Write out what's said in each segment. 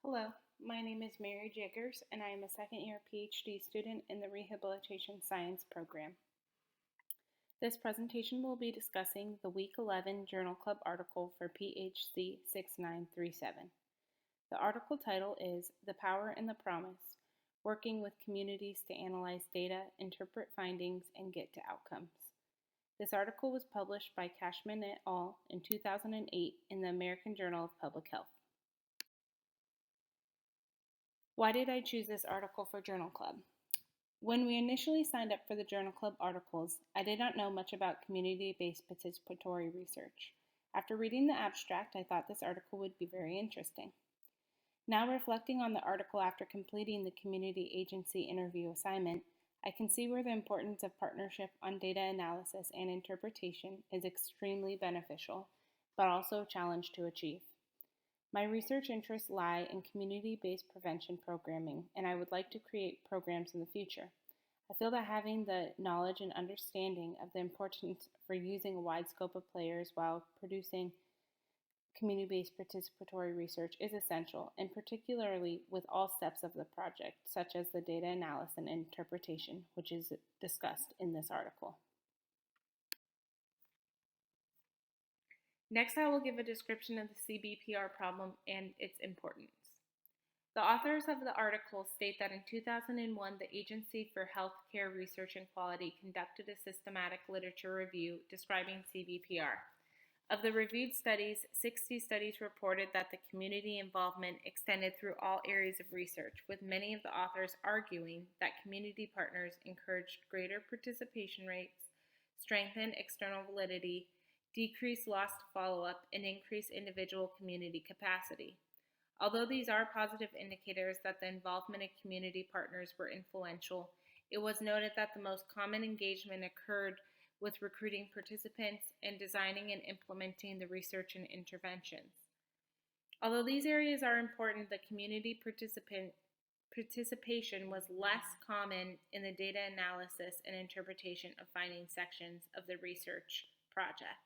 Hello, my name is Mary Jiggers, and I am a second year PhD student in the Rehabilitation Science program. This presentation will be discussing the Week 11 Journal Club article for PHC 6937. The article title is The Power and the Promise Working with Communities to Analyze Data, Interpret Findings, and Get to Outcomes. This article was published by Cashman et al. In 2008 in the American Journal of Public Health. Why did I choose this article for Journal Club? When we initially signed up for the Journal Club articles, I did not know much about community-based participatory research. After reading the abstract, I thought this article would be very interesting. Now reflecting on the article after completing the community agency interview assignment, I can see where the importance of partnership on data analysis and interpretation is extremely beneficial, but also a challenge to achieve. My research interests lie in community-based prevention programming, and I would like to create programs in the future. I feel that having the knowledge and understanding of the importance for using a wide scope of players while producing community-based participatory research is essential, and particularly with all steps of the project, such as the data analysis and interpretation, which is discussed in this article. Next, I will give a description of the CBPR problem and its importance. The authors of the article state that in 2001, the Agency for Healthcare Research and Quality conducted a systematic literature review describing CBPR. Of the reviewed studies, 60 studies reported that the community involvement extended through all areas of research, with many of the authors arguing that community partners encouraged greater participation rates, strengthened external validity, decreased loss to follow-up, and increased individual community capacity. Although these are positive indicators that the involvement of community partners were influential, it was noted that the most common engagement occurred with recruiting participants and designing and implementing the research and interventions. Although these areas are important, the community participation was less common in the data analysis and interpretation of finding sections of the research project.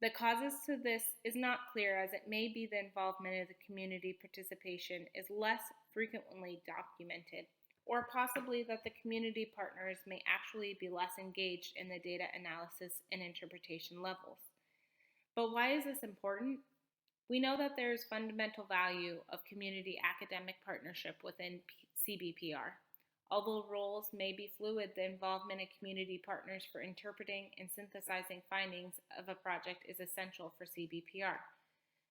The causes to this is not clear, as it may be the involvement of the community participation is less frequently documented, or possibly that the community partners may actually be less engaged in the data analysis and interpretation levels. But why is this important? We know that there is fundamental value of community academic partnership within CBPR. Although roles may be fluid, the involvement of community partners for interpreting and synthesizing findings of a project is essential for CBPR.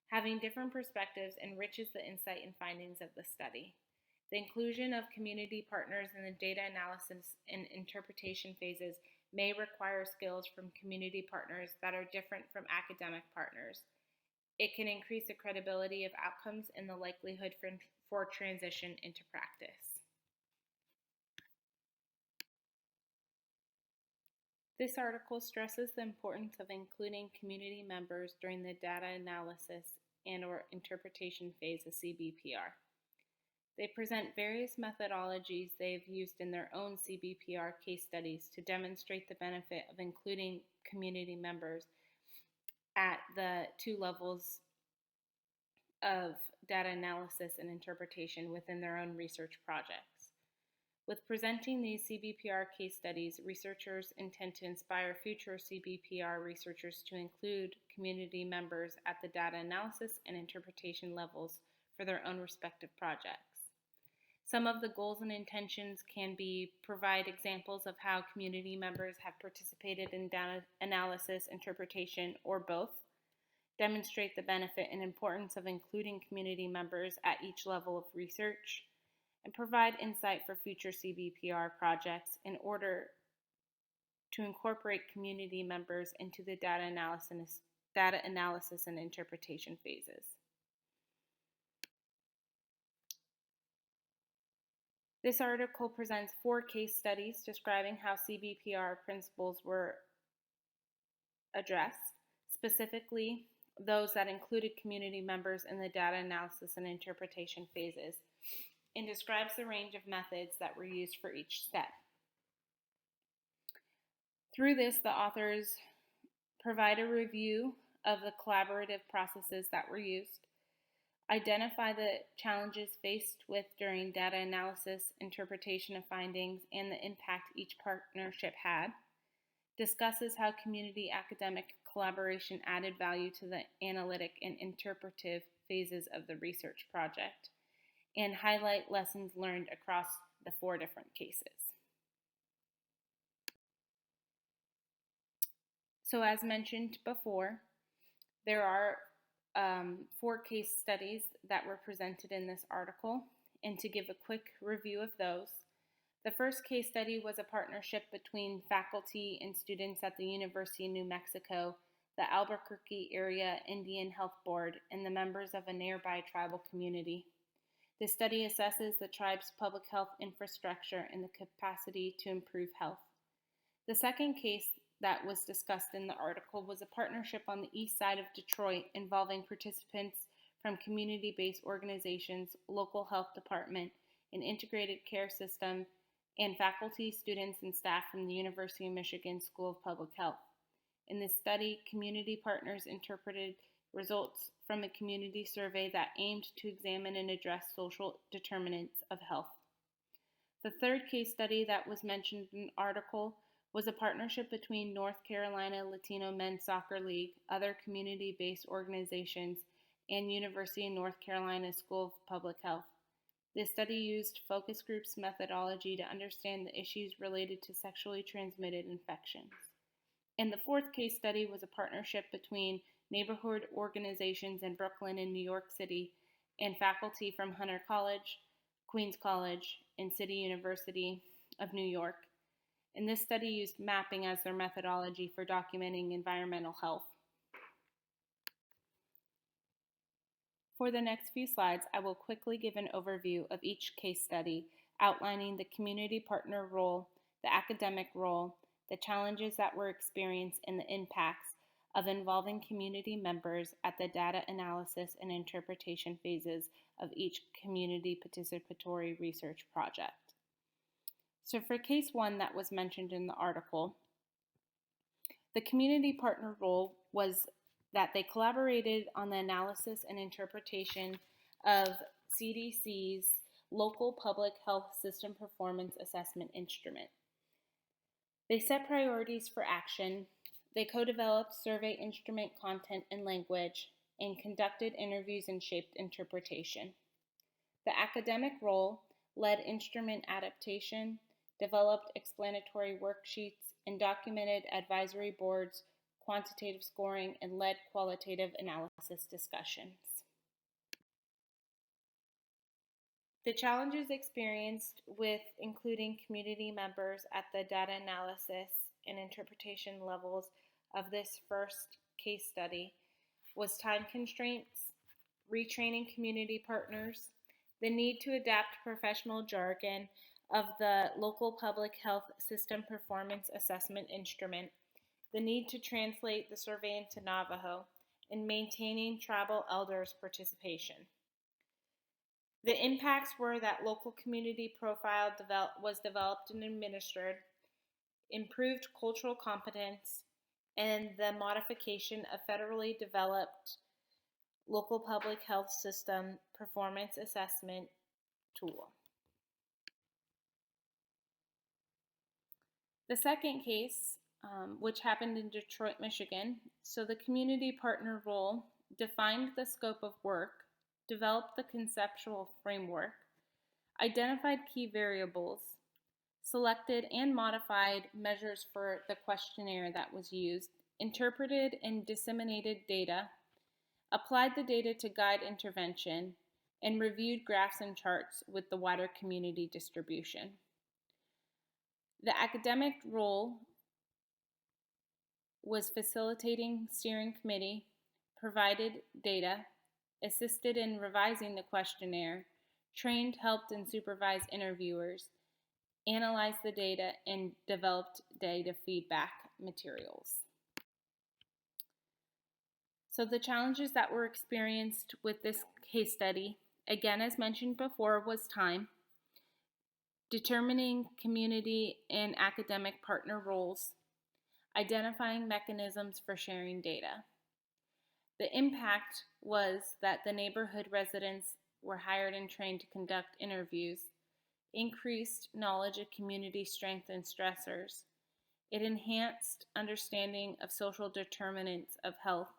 Having different perspectives enriches the insight and findings of the study. The inclusion of community partners in the data analysis and interpretation phases may require skills from community partners that are different from academic partners. It can increase the credibility of outcomes and the likelihood for transition into practice. This article stresses the importance of including community members during the data analysis and/or interpretation phase of CBPR. They present various methodologies they have used in their own CBPR case studies to demonstrate the benefit of including community members at the two levels of data analysis and interpretation within their own research projects. With presenting these CBPR case studies, researchers intend to inspire future CBPR researchers to include community members at the data analysis and interpretation levels for their own respective projects. Some of the goals and intentions can be provide examples of how community members have participated in data analysis, interpretation, or both, demonstrate the benefit and importance of including community members at each level of research, and provide insight for future CBPR projects in order to incorporate community members into the data analysis and interpretation phases. This article presents 4 case studies describing how CBPR principles were addressed, specifically those that included community members in the data analysis and interpretation phases, and describes the range of methods that were used for each step. Through this, the authors provide a review of the collaborative processes that were used, identify the challenges faced with during data analysis, interpretation of findings, and the impact each partnership had, discusses how community academic collaboration added value to the analytic and interpretive phases of the research project, and highlight lessons learned across the 4 different cases. So as mentioned before, there are 4 case studies that were presented in this article, and to give a quick review of those, the first case study was a partnership between faculty and students at the University of New Mexico, the Albuquerque Area Indian Health Board, and the members of a nearby tribal community. The study assesses the tribe's public health infrastructure and the capacity to improve health. The second case that was discussed in the article was a partnership on the east side of Detroit involving participants from community-based organizations, local health department, an integrated care system, and faculty, students, and staff from the University of Michigan School of Public Health. In this study, community partners interpreted results from a community survey that aimed to examine and address social determinants of health. The third case study that was mentioned in the article was a partnership between North Carolina Latino Men's Soccer League, other community-based organizations, and University of North Carolina School of Public Health. This study used focus groups methodology to understand the issues related to sexually transmitted infections. And the fourth case study was a partnership between neighborhood organizations in Brooklyn and New York City and faculty from Hunter College, Queens College, and City University of New York. And this study used mapping as their methodology for documenting environmental health. For the next few slides, I will quickly give an overview of each case study, outlining the community partner role, the academic role, the challenges that were experienced, and the impacts of involving community members at the data analysis and interpretation phases of each community participatory research project. So for case 1 that was mentioned in the article, the community partner role was that they collaborated on the analysis and interpretation of CDC's local public health system performance assessment instrument. They set priorities for action, they co-developed survey instrument content and language, and conducted interviews and shaped interpretation. The academic role led instrument adaptation, developed explanatory worksheets, and documented advisory boards, quantitative scoring, and led qualitative analysis discussions. The challenges experienced with including community members at the data analysis and interpretation levels of this first case study was time constraints, retraining community partners, the need to adapt professional jargon of the local public health system performance assessment instrument, the need to translate the survey into Navajo, and maintaining tribal elders' participation. The impacts were that local community profile was developed and administered, improved cultural competence, and the modification of federally developed local public health system performance assessment tool. The second case, which happened in Detroit, Michigan, so the community partner role defined the scope of work, developed the conceptual framework, identified key variables, selected and modified measures for the questionnaire that was used, interpreted and disseminated data, applied the data to guide intervention, and reviewed graphs and charts with the wider community distribution. The academic role was facilitating steering committee, provided data, assisted in revising the questionnaire, trained, helped, and supervised interviewers, analyzed the data, and developed data feedback materials. So the challenges that were experienced with this case study, again as mentioned before, was time, determining community and academic partner roles, identifying mechanisms for sharing data. The impact was that the neighborhood residents were hired and trained to conduct interviews, increased knowledge of community strength and stressors. It enhanced understanding of social determinants of health,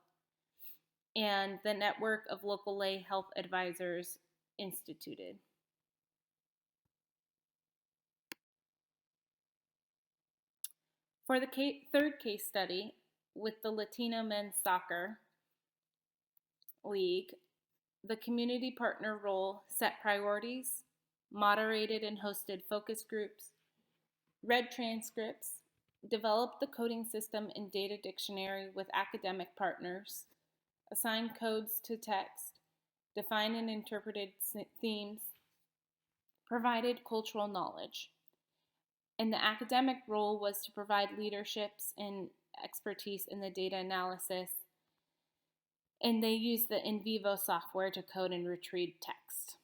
and the network of local lay health advisors instituted. For the third case study, with the Latino Men's Soccer League, the community partner role set priorities, moderated and hosted focus groups, read transcripts, developed the coding system and data dictionary with academic partners, assigned codes to text, defined and interpreted themes, provided cultural knowledge. And the academic role was to provide leaderships and expertise in the data analysis, and they used the NVivo software to code and retrieve text.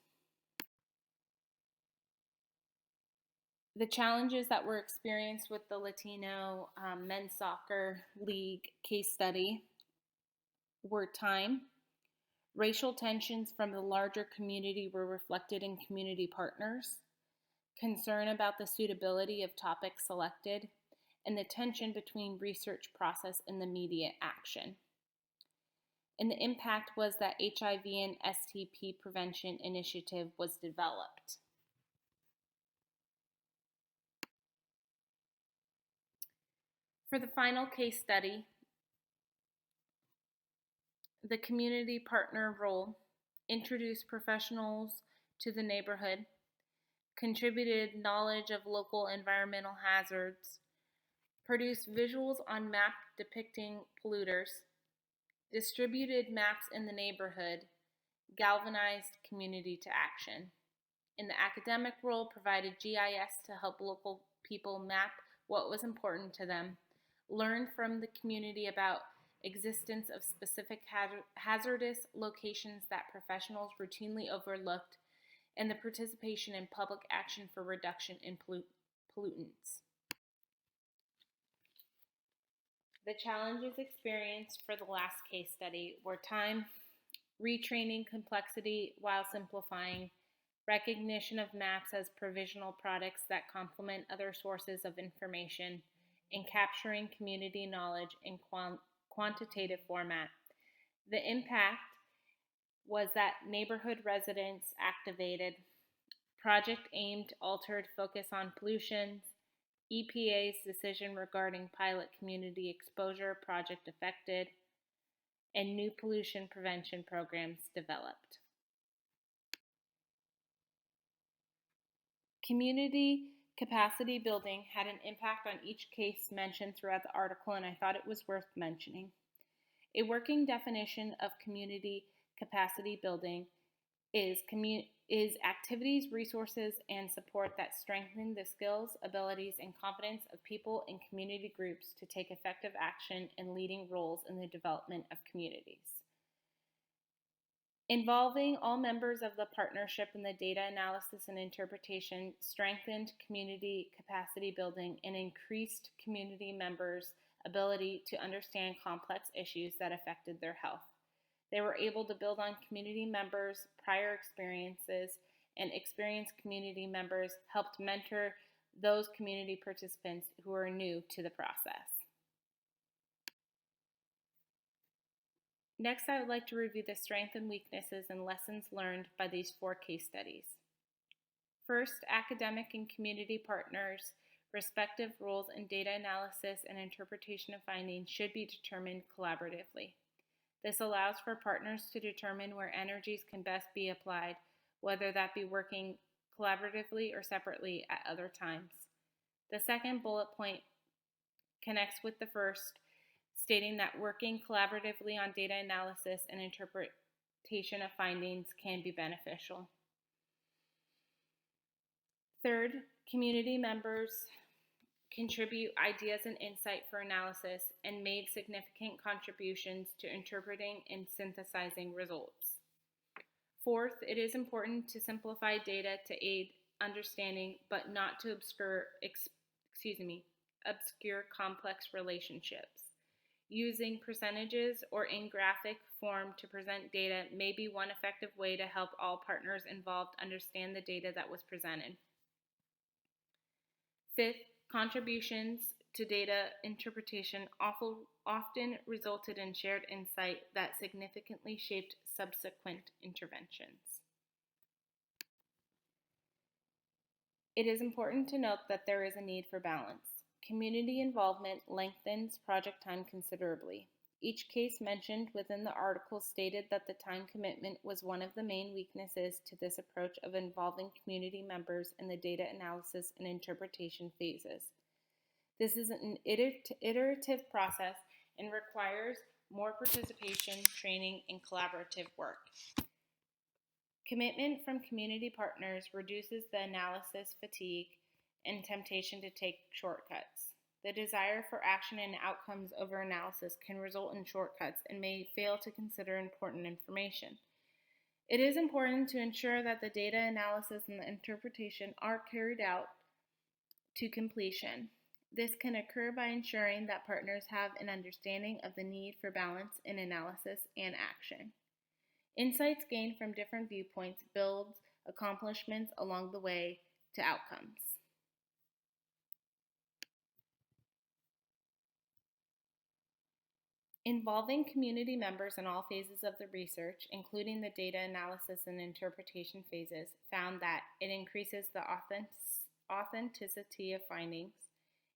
The challenges that were experienced with the Latino Men's Soccer League case study were time. Racial tensions from the larger community were reflected in community partners, concern about the suitability of topics selected, and the tension between research process and the immediate action. And the impact was that HIV and STP prevention initiative was developed. For the final case study, the community partner role introduced professionals to the neighborhood, contributed knowledge of local environmental hazards, produced visuals on map depicting polluters, distributed maps in the neighborhood, galvanized community to action. In the academic role, provided GIS to help local people map what was important to them, learn from the community about existence of specific hazardous locations that professionals routinely overlooked, and the participation in public action for reduction in pollutants. The challenges experienced for the last case study were time, retraining complexity while simplifying, recognition of maps as provisional products that complement other sources of information, and capturing community knowledge in quantitative format. The impact was that neighborhood residents activated, project aimed altered focus on pollutions, EPA's decision regarding pilot community exposure project affected, and new pollution prevention programs developed. Community capacity building had an impact on each case mentioned throughout the article, and I thought it was worth mentioning. A working definition of community capacity building is activities, resources, and support that strengthen the skills, abilities, and confidence of people and community groups to take effective action in leading roles in the development of communities. Involving all members of the partnership in the data analysis and interpretation strengthened community capacity building and increased community members' ability to understand complex issues that affected their health. They were able to build on community members' prior experiences, and experienced community members helped mentor those community participants who are new to the process. Next, I would like to review the strengths and weaknesses and lessons learned by these 4 case studies. First, academic and community partners' respective roles in data analysis and interpretation of findings should be determined collaboratively. This allows for partners to determine where energies can best be applied, whether that be working collaboratively or separately at other times. The second bullet point connects with the first, stating that working collaboratively on data analysis and interpretation of findings can be beneficial. Third, community members contribute ideas and insight for analysis and made significant contributions to interpreting and synthesizing results. Fourth, it is important to simplify data to aid understanding, but not to obscure complex relationships. using percentages or in graphic form to present data may be one effective way to help all partners involved understand the data that was presented. Fifth, contributions to data interpretation often resulted in shared insight that significantly shaped subsequent interventions. It is important to note that there is a need for balance. Community involvement lengthens project time considerably. Each case mentioned within the article stated that the time commitment was one of the main weaknesses to this approach of involving community members in the data analysis and interpretation phases. This is an iterative process and requires more participation, training, and collaborative work. Commitment from community partners reduces the analysis fatigue and temptation to take shortcuts. The desire for action and outcomes over analysis can result in shortcuts and may fail to consider important information. It is important to ensure that the data analysis and the interpretation are carried out to completion. This can occur by ensuring that partners have an understanding of the need for balance in analysis and action. Insights gained from different viewpoints builds accomplishments along the way to outcomes. Involving community members in all phases of the research, including the data analysis and interpretation phases, found that it increases the authenticity of findings,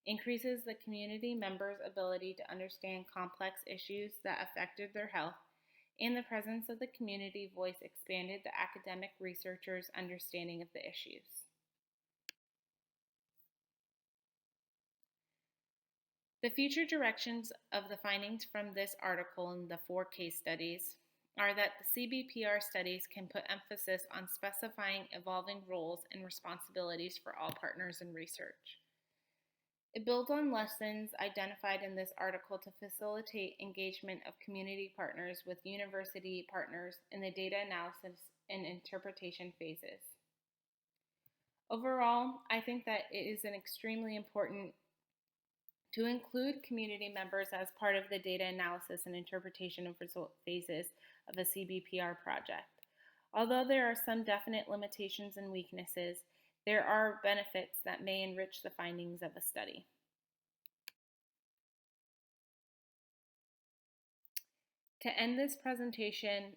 increases the community members' ability to understand complex issues that affected their health, and the presence of the community voice expanded the academic researchers' understanding of the issues. The future directions of the findings from this article and the 4 case studies are that the CBPR studies can put emphasis on specifying evolving roles and responsibilities for all partners in research. It builds on lessons identified in this article to facilitate engagement of community partners with university partners in the data analysis and interpretation phases. Overall, I think that it is extremely important to include community members as part of the data analysis and interpretation of result phases of a CBPR project. Although there are some definite limitations and weaknesses, there are benefits that may enrich the findings of a study. To end this presentation,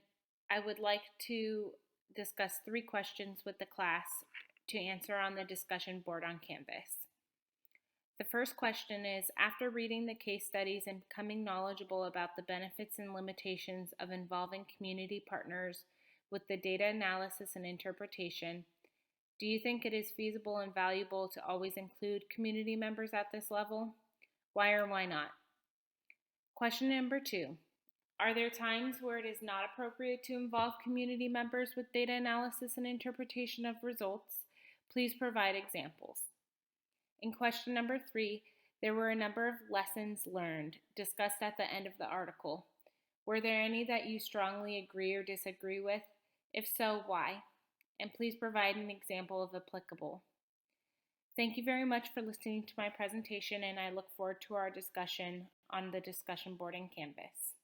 I would like to discuss 3 questions with the class to answer on the discussion board on Canvas. The first question is, after reading the case studies and becoming knowledgeable about the benefits and limitations of involving community partners with the data analysis and interpretation, do you think it is feasible and valuable to always include community members at this level? Why or why not? Question number 2, are there times where it is not appropriate to involve community members with data analysis and interpretation of results? Please provide examples. In question number 3, there were a number of lessons learned discussed at the end of the article. Were there any that you strongly agree or disagree with? If so, why? And please provide an example of applicable. Thank you very much for listening to my presentation, and I look forward to our discussion on the discussion board in Canvas.